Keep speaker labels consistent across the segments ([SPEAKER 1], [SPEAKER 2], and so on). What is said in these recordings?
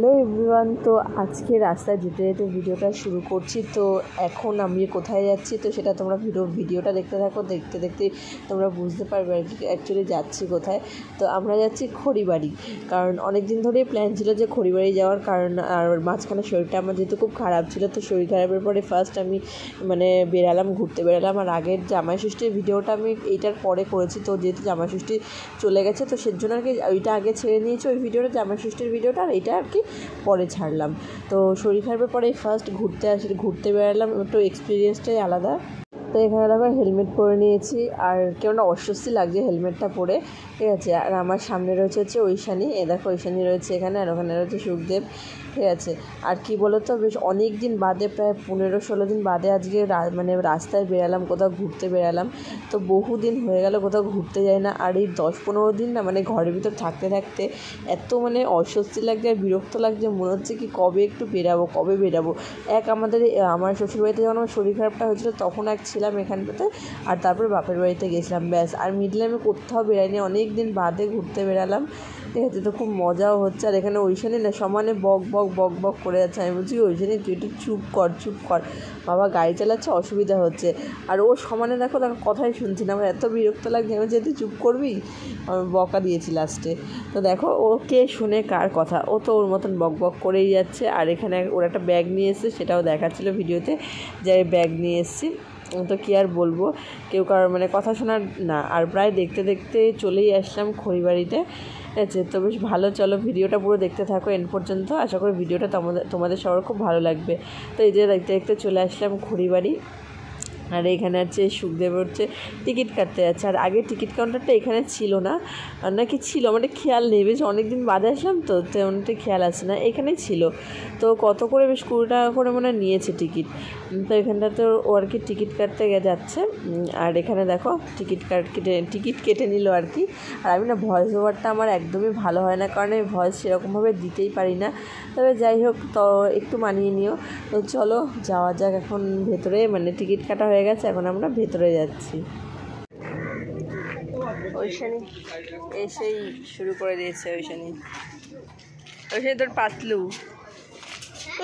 [SPEAKER 1] Hello everyone, তো আজকে রাস্তায় যেতে যেতে ভিডিওটা শুরু করছি। তো এখন আমি কোথায় যাচ্ছি তো সেটা তোমরা ভিডিওটা দেখতে থাকো, দেখতে দেখতে তোমরা বুঝতে পারবে আর কি অ্যাকচুয়ালি যাচ্ছি কোথায়। তো আমরা যাচ্ছি খড়িবাড়ি, কারণ অনেক দিন ধরেই প্ল্যান ছিল যে খড়িবাড়ি যাওয়ার, কারণ আর মাঝখানে শরীরটা আমার যেহেতু খুব খারাপ ছিল, তো শরীর খারাপের পরে ফার্স্ট আমি ঘুরতে বেরালাম। আর আগের জামাই ষষ্ঠীর ভিডিওটা আমি এইটার পরে করেছি, তো যেহেতু জামাই ষষ্ঠী চলে গেছে তো সেজন্য আর কি ওইটা আগে ছেড়ে নিয়েছি, ওই ভিডিওটা জামাই ষষ্ঠীর ভিডিওটা, আর এইটা আর কি পরে ছাড়লাম। তো শরীর খারাপের পরে ফার্স্ট ঘুরতে বেরালাম, একটু এক্সপিরিয়েন্সটাই আলাদা। তো এখানে দেখো হেলমেট পরে নিয়েছি, আর কেমন অস্বস্তি লাগছে হেলমেটটা পরে, ঠিক আছে। আর আমার সামনে রয়েছে হচ্ছে ঐশানী, দেখো ঐশানী রয়েছে এখানে, আর ওখানে রয়েছে সুখদেব, ঠিক আছে। আর কি বলো তো, বেশ অনেক দিন বাদে, প্রায় 15-16 দিন বাদে আজকে রাস্তায় বেরালাম, কোথাও ঘুরতে বেরালাম। তো বহুদিন হয়ে গেল কোথাও ঘুরতে যাই না, আর এই 10-15 দিন না ঘরের ভিতর থাকতে থাকতে এত অস্বস্তি লাগছে আর বিরক্ত লাগছে, মনে হচ্ছে কি কবে একটু কবে বেরাবো। আমার শ্বশুরবাড়িতে যখন আমার শরীর খারাপটা হয়েছিল তখন ছিলাম এখানটাতে, আর তারপরে বাপের বাড়িতে গেছিলাম, ব্যাস। আর মিডলে আমি কোথাও বেরাইনি, অনেক দিন বাদে ঘুরতে বেরালাম, ঠিক আছে। তো খুব মজাও হচ্ছে। আর এখানে ঐশানী না সমানে বক বক করে যাচ্ছে। আমি বলছি ঐশানী তুই একটু চুপ কর, বাবা গাড়ি চালাচ্ছে, অসুবিধা হচ্ছে। আর ও সমানে দেখো কথাই শুনছি না, আমার এত বিরক্ত লাগছে। আমি যেহেতু চুপ করবি, আমি বকা দিয়েছি লাস্টে। তো দেখো ও কে শুনে কার কথা, ও তো ওর মতন বক করেই যাচ্ছে। আর এখানে ওর একটা ব্যাগ নিয়ে এসছে, সেটাও দেখাচ্ছিলো ভিডিওতে যে ব্যাগ নিয়ে এসছি। তো কী আর বলবো, কেউ কারোর কথা শোনার না। আর প্রায় দেখতে দেখতে চলেই আসলাম খড়িবাড়িতে, ঠিক আছে। তো বেশ ভালো, চলো ভিডিওটা পুরো দেখতে থাকো এন্ড পর্যন্ত, আশা করি ভিডিওটা তোমাদের সবার খুব ভালো লাগবে। তো এই যে দেখতে দেখতে চলে আসলাম খড়িবাড়ি। আর এখানে হচ্ছে সুখদেব হচ্ছে টিকিট কাটতে যাচ্ছে। আর আগে টিকিট কাউন্টারটা এখানে ছিল না, নাকি ছিল, আমাদের খেয়াল নেই, বেশ অনেক দিন বাদে আসলাম তো তেমনটা খেয়াল আসে না, এখানেই ছিল। তো কত করে, বেশ 20 টাকা করে মনে নিয়েছে টিকিট। তো এখানটাতে ও আর কি টিকিট কাটতে যাচ্ছে। আর এখানে দেখো টিকিট কেটে নিল আর কি। আর আমি না ভয়েস ওভারটা আমার একদমই ভালো হয় না, কারণ আমি ভয়েস সেরকমভাবে দিতেই পারি না। তবে যাই হোক, তো একটু মানিয়ে নিও। তো চলো যাওয়া যাক এখন ভেতরে, টিকিট কাটা হয়ে গেছে, এখন আমরা ভেতরে যাচ্ছি। ঐশানী এসেই শুরু করে দিয়েছে। ঐশানী তোর পাতলু,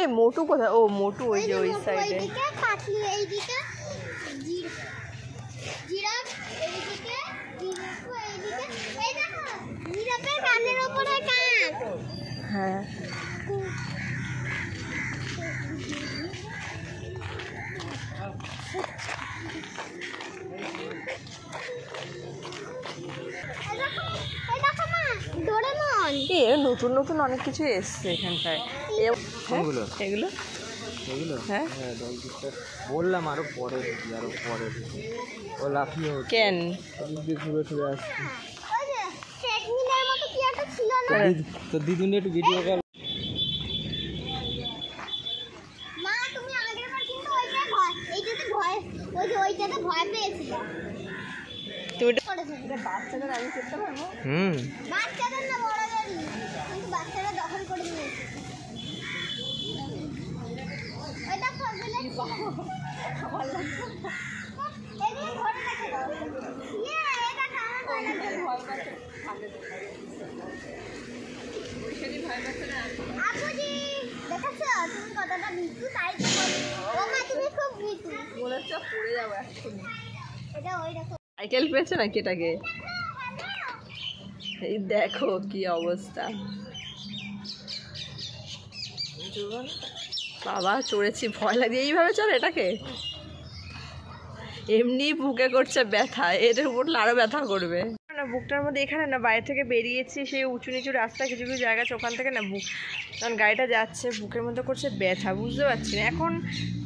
[SPEAKER 1] এই মোটু কোথায়? ও মোটু ওই যে ওই সাইডে। হ্যাঁ নতুন নতুন অনেক কিছু এসছে এখানটায়। এগুলো হ্যাঁ
[SPEAKER 2] বললাম আরো পরে ও লাফিয়ে
[SPEAKER 1] কেন
[SPEAKER 2] ঘুরে আসছে। তো দিদুনি একটু ভিডিও কল।
[SPEAKER 1] বাচ্চাদের আমি করতে পারবো,
[SPEAKER 3] বাচ্চাদের না বড়দেরই, কিন্তু বাচ্চারা দখল করে নিয়েছে। এটা করবে না ভালো লাগছে, এই ঘরে রেখে দাও। এটা খাওয়া ভালো লাগে, ভয় পাচ্ছে ঠান্ডা সেদি ভয় পাচ্ছে না। আপুজি দেখাচ্ছো তুমি কতটা ভিতু, তাই তো ও মা তুমি খুব ভিতু
[SPEAKER 1] বলেছো, পড়ে যাবো এক্ষুনি।
[SPEAKER 3] এটা ওই দেখো
[SPEAKER 1] সাইকেল পেয়েছে নাকি এটাকে, এই দেখো কি অবস্থা। বাবা চড়েছি, ভয় লাগে, এইভাবে চলে এটাকে, এমনি বুকে করছে ব্যথা, এদের উপর আরো ব্যথা করবে না বুকটার মধ্যে। এখানে না বাইরে থেকে বেরিয়েছি, সেই উঁচু নিচু রাস্তা, কিছু কিছু জায়গা আছে, ওখান থেকে না বুক, কারণ গাড়িটা যাচ্ছে, বুকের মধ্যে করছে ব্যথা, বুঝতে পারছি না। এখন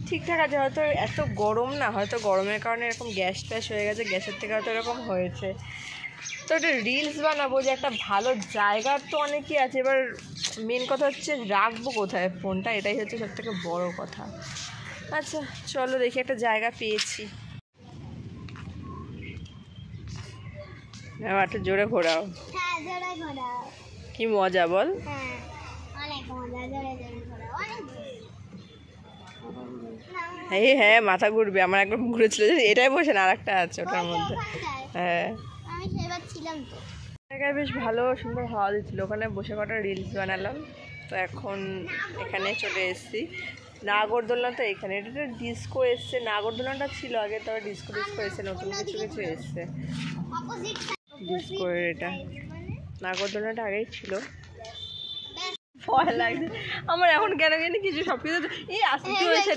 [SPEAKER 1] ঠিকঠাক আছে, হয়তো এত গরম না, হয়তো গরমের কারণে এরকম গ্যাস ট্যাস হয়ে গেছে, গ্যাসের থেকে হয়তো এরকম হয়েছে। তো একটা রিলস বানাবো, যে একটা ভালো জায়গার তো অনেকই আছে, এবার মেন কথা হচ্ছে রাখবো কোথায় ফোনটা, এটাই হচ্ছে সবথেকে বড় কথা। আচ্ছা চলো দেখি, একটা জায়গা পেয়েছি। একটু জোরে ঘোরাও।
[SPEAKER 3] হ্যাঁ জোরে ঘোরাও।
[SPEAKER 1] কি মজা বল।
[SPEAKER 3] হ্যাঁ অনেক মজা, জোরে ঘোরাও অনেক।
[SPEAKER 1] এই হ্যাঁ মাথা ঘুরবে, আমার একবার ঘুরেছিল, এটাই বসে না, আর একটা আছে ওটার মধ্যে। হ্যাঁ
[SPEAKER 3] আমি সেবার ছিলাম তো,
[SPEAKER 1] জায়গায় বেশ ভালো সুন্দর হাওয়া দিচ্ছিল, ওখানে বসে কটা রিলস বানালাম। তো এখন এখানে চলে এসেছি নাগরদোলনা। তো এখানে এটা ডিস্কো এসছে, নাগরদোলনাটা ছিল আগে, তবে ডিস্কো এসছে, নতুন কিছু কিছু এসছে ডিস্কোর। এটা নাগরদোলনাটা আগেই ছিল। ভয় লাগছে আমার এখন, কেন জানি কিছু সব কিছু এই আসতে হয়েছে।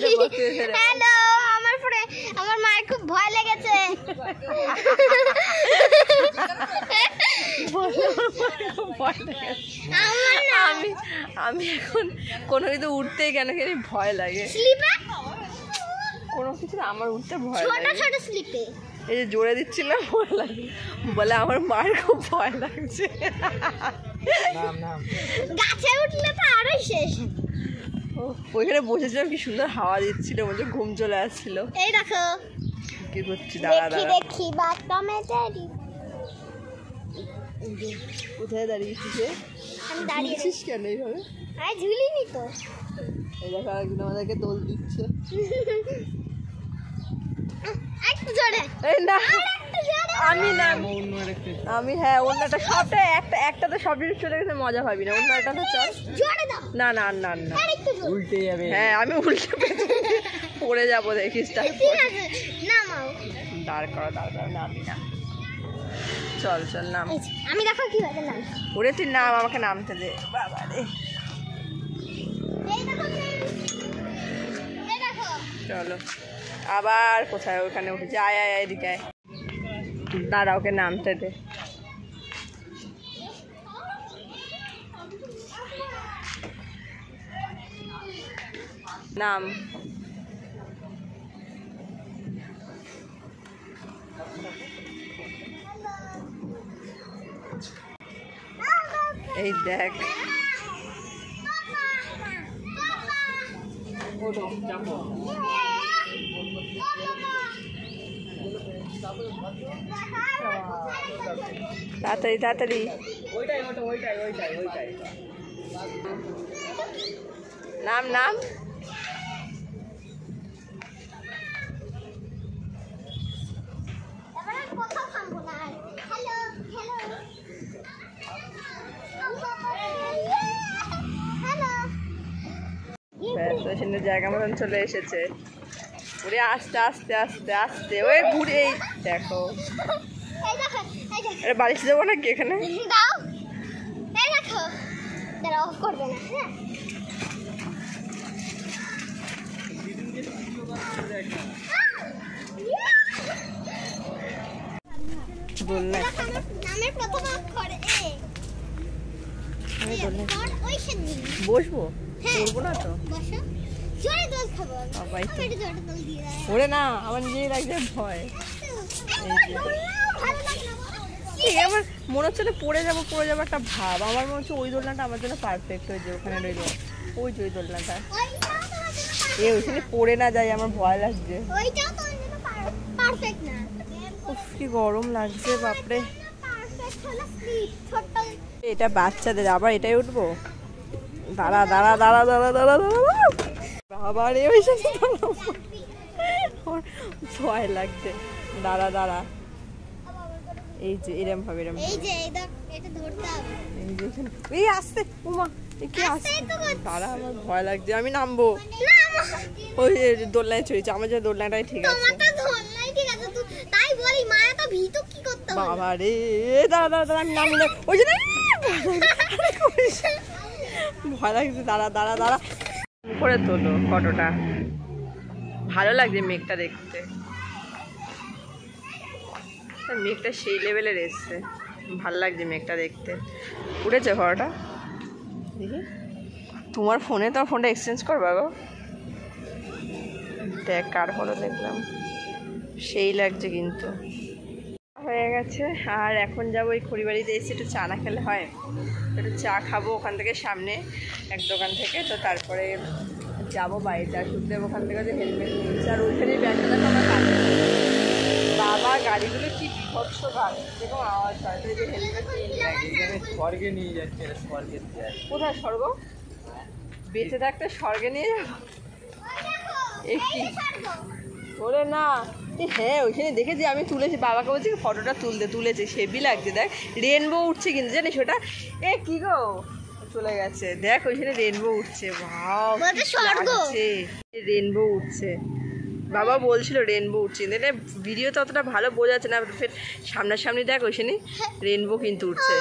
[SPEAKER 3] হ্যালো, আমার পরে আমার মায়ের খুব ভয় লেগেছে।
[SPEAKER 1] আমি এখন কোনো কিছু উঠতেই কেন জানি ভয় লাগে, কোনো কিছু আমার উঠতে ভয় লাগে। এই যে জোরে দিচ্ছিল ভয় লাগে, বলে আমার মায়ের খুব ভয় লাগছে।
[SPEAKER 3] গাছে উঠলে তো আরোই শেষ।
[SPEAKER 1] ওইখানে বসেছিলাম, কি সুন্দর হাওয়া দিচ্ছিল, বলছে ঘুম চলে আসছিল।
[SPEAKER 3] এই দেখো
[SPEAKER 1] কি করছি, দাঁড়া দাঁড়া
[SPEAKER 3] দেখি বাথরুমেটারি
[SPEAKER 1] কোথায় দাঁড়িয়েছিস?
[SPEAKER 3] আমি দাঁড়িয়েছিস
[SPEAKER 1] কেন এইভাবে?
[SPEAKER 3] আরে ঝুলিনি তো।
[SPEAKER 1] এই দেখো একদিন আমাদেরকে দোল দিচ্ছে।
[SPEAKER 3] একটু জোরে।
[SPEAKER 1] এই না
[SPEAKER 3] একটু জোরে।
[SPEAKER 1] আমি হ্যাঁ অন্যটা সবটা একটা তো সব জিনিস চলে গেছে, মজা পাবি না। অন্যটা তো চল
[SPEAKER 3] জোরে দাও।
[SPEAKER 1] না না না না
[SPEAKER 3] আরেকটু জোরে।
[SPEAKER 2] উল্টে যাবে।
[SPEAKER 1] হ্যাঁ আমি উল্টে পড়ে যাবো, দেখিস।
[SPEAKER 3] ঠিক আছে নামাও।
[SPEAKER 1] দাঁড় করো নামি না, চল চল নাম।
[SPEAKER 3] আমি দেখো কিভাবে নাম।
[SPEAKER 1] ওরে তুই নাম, আমাকে নামতে দে। বাবা রে,
[SPEAKER 3] এই দেখো এই দেখো।
[SPEAKER 1] চলো আবার কোথায়, ওখানে উঠে আয় আয় এদিকে আয়। দাঁড়া, ওকে নামতে দে। নাম। এই দেখ তাড়াতাড়ি তাড়াতাড়ি। নাম নাম।
[SPEAKER 3] এবারে কোথাও থামবো না। Hello hello hello.
[SPEAKER 1] স্টেশনের জায়গা মতন চলে এসেছে। ওরে আস্তে আস্তে আস্তে আস্তে, ওই ঘুরে এই দেখো।
[SPEAKER 3] এই দেখো এই দেখো।
[SPEAKER 1] আরে বাড়ি যাবো নাকি এখানে?
[SPEAKER 3] দাও। এই দেখো। দাঁড়া, অফ করবে না। হ্যাঁ
[SPEAKER 1] দোলনা
[SPEAKER 3] নামের প্রথম অক্ষর এ। ওই সেদিন
[SPEAKER 1] বসবো, করবো না তো।
[SPEAKER 3] বসো। জোরে দোল খাবো।
[SPEAKER 1] বাবা, এই তো।
[SPEAKER 3] আমি একটু জোরে দোল দিয়ে দাও।
[SPEAKER 1] ওরে না, আমার নিজেই লাগছে ভয়।
[SPEAKER 3] ভালো লাগলো।
[SPEAKER 1] ঠিক আমার মনে হচ্ছে না পড়ে যাবো একটা ভাব। আমার মনে হচ্ছে ওই দোলনাটা আমার জন্য পারফেক্ট হয়েছে। ওখানে রইল ওই যে ওই দোলনাটা,
[SPEAKER 3] ওইটাও তোমার জন্য
[SPEAKER 1] ওইখানে পড়ে না যায়, আমার ভয় লাগছে।
[SPEAKER 3] ওইটাও তোমার জন্য পারফেক্ট না।
[SPEAKER 1] উফ কি গরম লাগছে বাপরে।
[SPEAKER 3] পারফেক্ট হলো স্লিপ ছোট।
[SPEAKER 1] এটা বাচ্চাদের, আবার এটাই উঠবো। দাঁড়া দাঁড়া দাঁড়া দাঁড়া দাঁড়া দাঁড়া, বাবা রে ওই ভয় লাগছে। দাঁড়া দাঁড়া, এই যে এরম ভাবে এরম
[SPEAKER 3] এই যে এটা ধরতে হবে।
[SPEAKER 1] এই আসতে উমা, কি আসছে? দাঁড়া, আমার ভয় লাগছে, আমি নামবো। ওই দোলনায় চড়েছে, আমার যে দোলনাটাই ঠিক আছে।
[SPEAKER 3] তোমারটা ধরলাই ঠিক আছে, তুই তাই বলি মায়া তো ভীতু কি করতে হবে।
[SPEAKER 1] বাবা রে, দাঁড়া দাঁড়া দাঁড়া, আমি নামি না। ওই যে ভয় লাগছে, দাঁড়া দাঁড়া দাঁড়া। করে তোলো ফটোটা, ভালো লাগছে মেঘটা দেখতে। মেঘটা সেই লেভেলের এসছে, ভালো লাগছে মেঘটা দেখতে। উঠেছে ফটোটা দেখি। তোমার ফোনটা এক্সচেঞ্জ করবা গো? দেখ কার ফটো দেখলাম, সেই লাগছে কিন্তু। হয়ে গেছে, আর এখন যাবো ওই খড়িবাড়িতে এসে একটু চা না খেলে হয়, একটু চা খাবো ওখান থেকে সামনে এক দোকান থেকে। তো তারপরে যাবো বাড়িতে, আর শুধু ওখান থেকে যে হেলমেট নিয়েছে, আর ওইখানেই ব্যাগটা দেখো আমার কাছে। বাবা গাড়িগুলো কি বিভৎস গাড়ি, এরকম আওয়াজ হয়। তো এই যে হেলমেট নিয়ে
[SPEAKER 2] স্বর্গে নিয়ে যাচ্ছে, স্বর্গের
[SPEAKER 1] কোথায় স্বর্গ? বেঁচে থাকতে স্বর্গে নিয়ে যাবো? এ কি ওরে না, হ্যাঁ ওইখানে দেখেছি আমি, তুলেছি। বাবাকে বলছি ফটোটা তুলেছে, হেভি লাগছে। দেখ রেনবো উঠছে কিন্তু, জানিস ওটা? এ কি গো, চলে গেছে। দেখ ওইখানে রেনবো উঠছে, ভাও রেনবো উঠছে। বাবা বলছিল রেনবো উঠছে, ভিডিওতে অতটা ভালো বোঝা যাচ্ছে না, ফের সামনাসামনি দেখ ওইখানে রেনবো কিন্তু উঠছে।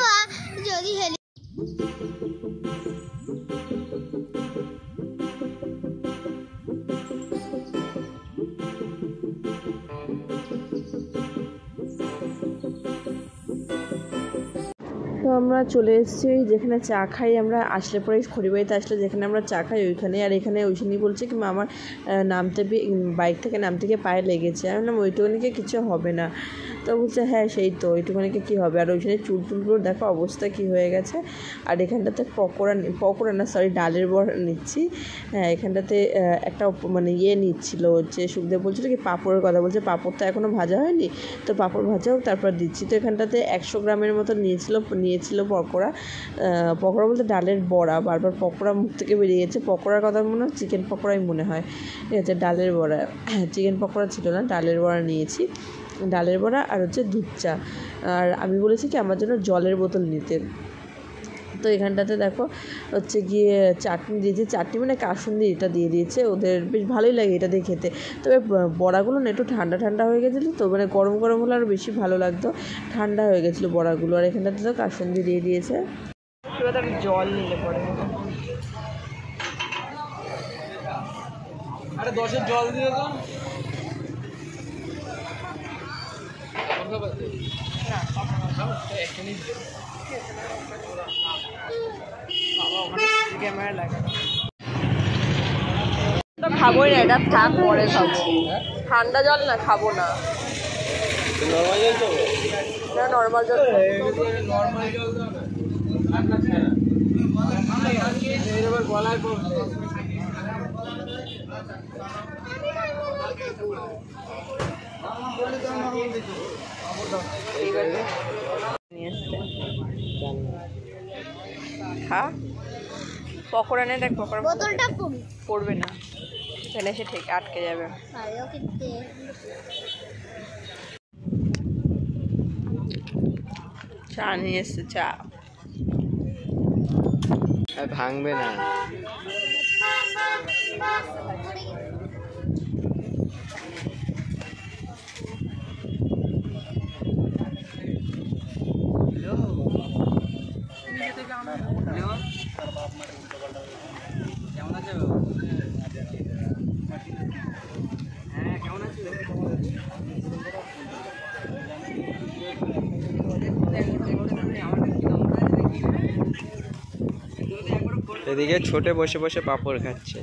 [SPEAKER 1] তো আমরা চলে এসেছি যেখানে চা খাই, আমরা আসলে পরে খড়িবাড়িতে আসলে যেখানে আমরা চা খাই ওইখানে। আর এখানে ওইখানেই বলছে কি আমার নামতে বাইক থেকে নামতে গিয়ে পায়ে লেগেছে। আমি বললাম ওইটুকুনিকে কিছু হবে না। তো বলছে হ্যাঁ সেই তো ওইটুকুনিকে কী হবে। আর ওইখানে চুলগুলো দেখো অবস্থা কী হয়ে গেছে। আর এখানটাতে পকোড়া না সরি ডালের বড়া নিচ্ছি। হ্যাঁ এখানটাতে একটা মানে নিচ্ছিল হচ্ছে সুখদেব বলছিল কি পাঁপড়ের কথা, বলছে পাঁপড়টা এখনও ভাজা হয়নি, তো পাঁপড় ভাজা হোক তারপর দিচ্ছি। তো এখানটাতে 100 গ্রামের মতো নিয়েছিল পকোড়া বলতে ডালের বড়া, বারবার পকোড়া মুখ থেকে বেরিয়ে গেছে। পকোড়ার কথা মনে হয় চিকেন পকোড়াই মনে হয়, ঠিক আছে। ডালের বড়া, চিকেন পকোড়া ছিল না, ডালের বড়া নিয়েছি। ডালের বড়া আর হচ্ছে দুধ চা। আর আমি বলেছি কি আমার জন্য জলের বোতল নিতে। তো এখানটাতে দেখো হচ্ছে গিয়ে চাটনি দিয়েছে, চাটনি মানে কাসুন্দি এটা দিয়ে দিয়েছে। ওদের বেশ ভালোই লাগে এটা দিয়ে খেতে। তবে বড়াগুলো না একটু ঠান্ডা ঠান্ডা হয়ে গেছিলো, তো মানে গরম গরম হলে আরও বেশি ভালো লাগতো, ঠান্ডা হয়ে গেছিলো বড়াগুলো। আর এখানটাতে তো কাসুন্দি দিয়ে দিয়েছে। এবার আমি জল নিলে পরে
[SPEAKER 2] আরে 10-এর জল দিয়ে তো
[SPEAKER 1] খাবোই না, এটা থাক পরে খাবো। ঠান্ডা জল না খাবো না, নর্মাল জল।
[SPEAKER 2] গলায়
[SPEAKER 1] খা পকোড়া নে, দেখ পকোড়া
[SPEAKER 3] বোতলটা
[SPEAKER 1] পড়বে না, তাহলে এসে ঠিক আটকে যাবে। চা নিয়ে এসছে, চা
[SPEAKER 2] ভাঙবে না। কেমন আছে? হ্যাঁ কেমন আছে? এদিকে ছোটে বসে বসে পাপড় খাচ্ছে।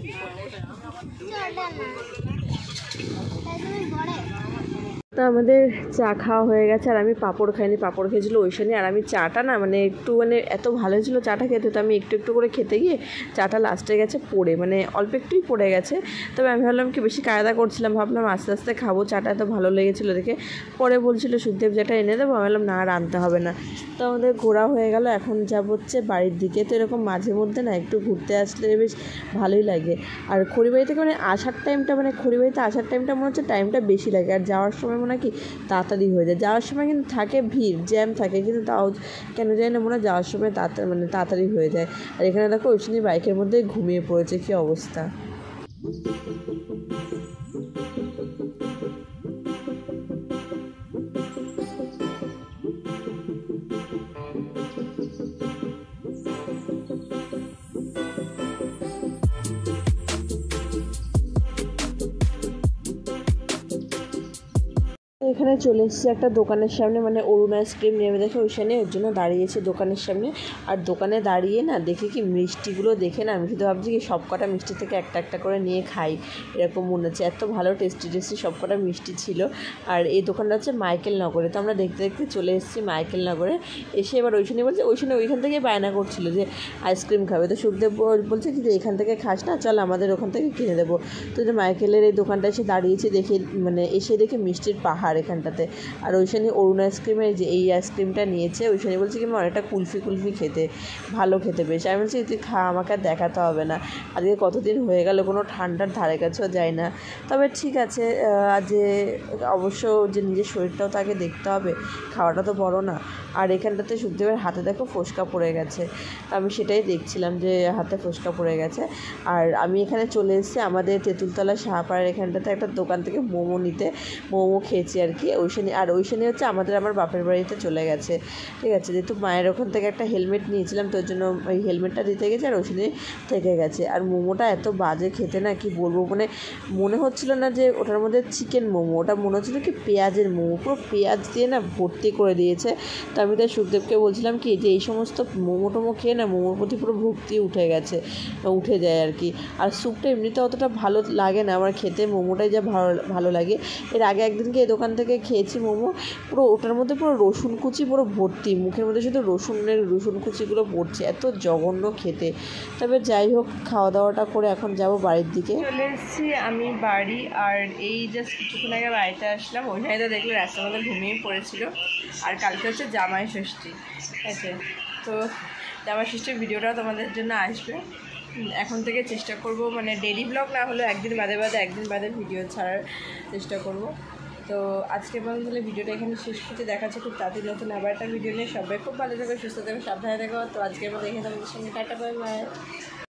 [SPEAKER 1] তো আমাদের চা খাওয়া হয়ে গেছে, আর আমি পাঁপড় খাইনি, পাঁপড় খেয়েছিলো ওইখানে। আর আমি চাটা না মানে একটু মানে এত ভালো ছিল চাটা খেতে, তো আমি একটু একটু করে খেতে গিয়ে চাটা লাস্টে গেছে পড়ে, মানে অল্প একটুই পড়ে গেছে। তবে আমি ভাবলাম কি বেশি কায়দা করছিলাম, ভাবলাম আস্তে আস্তে খাবো, চাটা এত ভালো লেগেছিলো দেখে। পরে বলছিল সুখদেব যেটা এনে দেবো, আমি বললাম না আর আনতে হবে না। তো আমাদের ঘোরা হয়ে গেল, এখন যাবো হচ্ছে বাড়ির দিকে। তো এরকম মাঝে মধ্যে না একটু ঘুরতে আসলে বেশ ভালোই লাগে। আর খড়িবাড়ি থেকে মানে আসার টাইমটা মানে খড়িবাড়িতে আসার টাইমটা মনে হচ্ছে টাইমটা বেশি লাগে, আর যাওয়ার সময় মনে হয় কি তাড়াতাড়ি হয়ে যায়। যাওয়ার সময় কিন্তু থাকে ভিড়, জ্যাম থাকে, কিন্তু তাও কেন জানি না মনে হয় যাওয়ার সময় তাড়াতাড়ি হয়ে যায়। আর এখানে দেখো ওইখানে বাইকের মধ্যে ঘুমিয়ে পড়েছে, কী অবস্থা। এখানে চলে এসেছি একটা দোকানের সামনে, মানে অরুণ আইসক্রিম নেমে দেখে ওইখানে, ওর জন্য দাঁড়িয়েছে দোকানের সামনে। আর দোকানে দাঁড়িয়ে না দেখি কি মিষ্টিগুলো দেখে না আমি শুধু ভাবছি কি সব কটা মিষ্টি থেকে একটা একটা করে নিয়ে খাই, এরকম মনে হচ্ছে। এত ভালো টেস্টি টেস্টি সব কটা মিষ্টি ছিল। আর এই দোকানটা হচ্ছে মাইকেল নগরে। তো আমরা দেখতে দেখতে চলে এসেছি মাইকেল নগরে। এসে এবার ওইখানে বলছে ওইখান থেকে বায়না করছিল যে আইসক্রিম খাবে। তো সুখদেব বলছে কি যে এখান থেকে খাস না, চল আমাদের ওখান থেকে কিনে দেবো। তো যে মাইকেলের এই দোকানটা এসে দাঁড়িয়েছি, দেখে মানে এসে দেখে মিষ্টির পাহাড় এখানটাতে। আর ঐশানি অরুণ আইসক্রিমের যে এই আইসক্রিমটা নিয়েছে, ঐশানি বলছে কি মা অনেকটা কুলফি খেতে ভালো খেতে বেশ। আমি বলছি তুই খা, আমাকে আর দেখাতে হবে না, আজকে কতদিন হয়ে গেল কোনো ঠান্ডার ধারে কাছেও যায় না। তবে ঠিক আছে, যে অবশ্য যে নিজের শরীরটাও তাকে দেখতে হবে, খাওয়াটা তো বড় না। আর এখানটাতে সুখদেবের হাতে দেখো ফোসকা পড়ে গেছে, আমি সেটাই দেখছিলাম যে হাতে ফোসকা পড়ে গেছে। আর আমি এখানে চলে এসেছি আমাদের তেঁতুলতলা শাহপাড়ার এখানটাতে একটা দোকান থেকে মোমো নিতে, মোমো খেয়েছি আর কি। ঐশানি হচ্ছে আমার বাপের বাড়িতে চলে গেছে, ঠিক আছে, যেহেতু মায়ের ওখান থেকে একটা হেলমেট নিয়েছিলাম, তোর জন্য ওই হেলমেটটা দিতে গেছে, আর ঐশানি থেকে গেছে। আর মোমোটা এত বাজে খেতে না, কি বলবো, মানে মনে হচ্ছিল না যে ওটার মধ্যে চিকেন মোমো, ওটা মনে হচ্ছিলো কি পেঁয়াজের মোমো, পুরো পেঁয়াজ দিয়ে না ভর্তি করে দিয়েছে। তো আমি তাই সুখদেবকে বলছিলাম কি যে এই সমস্ত মোমো টোমো খেয়ে না মোমোর প্রতি পুরো ভক্তি উঠে যায় আর কি। আর স্যুপটা এমনিতে অতটা ভালো লাগে না আমার খেতে, মোমোটাই যা ভালো লাগে। এর আগে একদিনকে এই দোকান থেকে খেয়েছি মোমো, পুরো ওটার মধ্যে পুরো রসুন কুচি পুরো ভর্তি, মুখের মধ্যে শুধু রসুন কুচিগুলো পড়ছে, এত জঘন্য খেতে। তবে যাই হোক, খাওয়া দাওয়াটা করে এখন যাব বাড়ির দিকে। চলে এসেছি আমি বাড়ি, আর এই জাস্ট কিছুক্ষণ আগে বাড়িতে আসলাম। ওইখানে তো দেখলে রাস্তার মধ্যে ঘুমিয়ে পড়েছিল। আর কালকে হচ্ছে জামাই ষষ্ঠী, ঠিক আছে, তো জামাই ষষ্ঠীর ভিডিওটাও তোমাদের জন্য আসবে। এখন থেকে চেষ্টা করব, মানে ডেইলি ব্লগ না হলেও একদিন বাদে ভিডিও ছাড়ার চেষ্টা করব। তো আজকে পর্যন্ত তাহলে ভিডিওটা এখানে শেষ করতে, দেখাচ্ছে খুব তাড়াতাড়ি নতুন আবার একটা ভিডিও নিয়ে। সবাই খুব ভালো থাকো, সুস্থ থাকো, সাবধানে থাকো। তো আজকের মতো এখানে তোমাদের সঙ্গে টাটা, বাই বাই।